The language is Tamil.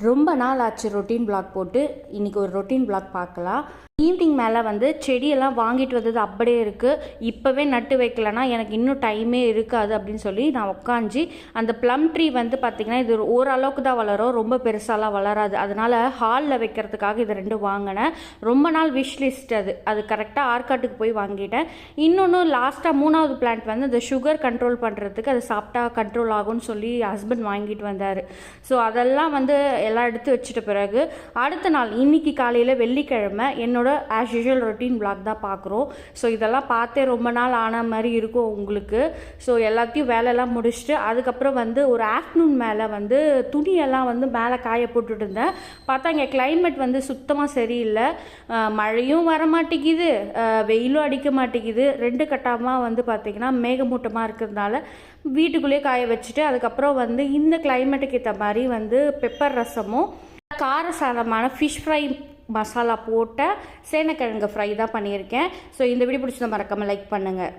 ரொம்ப நாள் ஆச்சு ரொட்டீன் பிளாக் போட்டு. இன்றைக்கி ஒரு ரொட்டீன் பிளாக் பார்க்கலாம். ஈவினிங் மேலே வந்து செடியெல்லாம் வாங்கிட்டு வந்தது அப்படியே இருக்குது. இப்போவே நட்டு வைக்கலன்னா எனக்கு இன்னும் டைமே இருக்காது அப்படின்னு சொல்லி நான் உட்காந்து அந்த ப்ளம் ட்ரீ வந்து பார்த்திங்கன்னா இது ஓரளவுக்கு தான் வளரும், ரொம்ப பெருசாலாம் வளராது. அதனால் ஹாலில் வைக்கிறதுக்காக இது ரெண்டும் வாங்கினேன். ரொம்ப நாள் விஷ் லிஸ்ட் அது கரெக்டாக ஆர்காட்டுக்கு போய் வாங்கிட்டேன். இன்னொன்று லாஸ்ட்டாக 3வது பிளான்ட் வந்து அந்த சுகர் கண்ட்ரோல் பண்ணுறதுக்கு அது சாப்பிட்டா கண்ட்ரோல் ஆகும்னு சொல்லி ஹஸ்பண்ட் வாங்கிட்டு வந்தார். ஸோ அதெல்லாம் வந்து எல்லாம் எடுத்து வச்சுட்ட பிறகு அடுத்த நாள் இன்றைக்கி காலையில் வெள்ளிக்கிழமை என்னோட ஆஸ் யூஷுவல் ரொட்டீன் பிளாக் தான் பார்க்குறோம். ஸோ இதெல்லாம் பார்த்தே ரொம்ப நாள் ஆன மாதிரி இருக்கும் உங்களுக்கு. ஸோ எல்லாத்தையும் வேலையெல்லாம் முடிச்சுட்டு அதுக்கப்புறம் வந்து ஒரு ஆஃப்டர்நூன் மேலே வந்து துணியெல்லாம் வந்து மேலே காய போட்டுட்டு இருந்தேன். பார்த்தா இங்கே கிளைமேட் வந்து சுத்தமாக சரியில்லை. மழையும் வர மாட்டேங்குது, வெயிலும் அடிக்க மாட்டேங்குது. ரெண்டு கட்டமாக வந்து பார்த்திங்கன்னா மேகமூட்டமாக இருக்கிறதுனால வீட்டுக்குள்ளேயே காய வச்சுட்டு அதுக்கப்புறம் வந்து இந்த கிளைமேட்டுக்கு ஏற்ற மாதிரி வந்து பெப்பர் ரசமும் காரசாரமான ஃபிஷ் ஃப்ரை மசாலா போட்ட சேனக்கிழங்கு ஃப்ரை தான் பண்ணியிருக்கேன். ஸோ இந்த வீடியோ பிடிச்சதை மறக்காமல் லைக் பண்ணுங்கள்.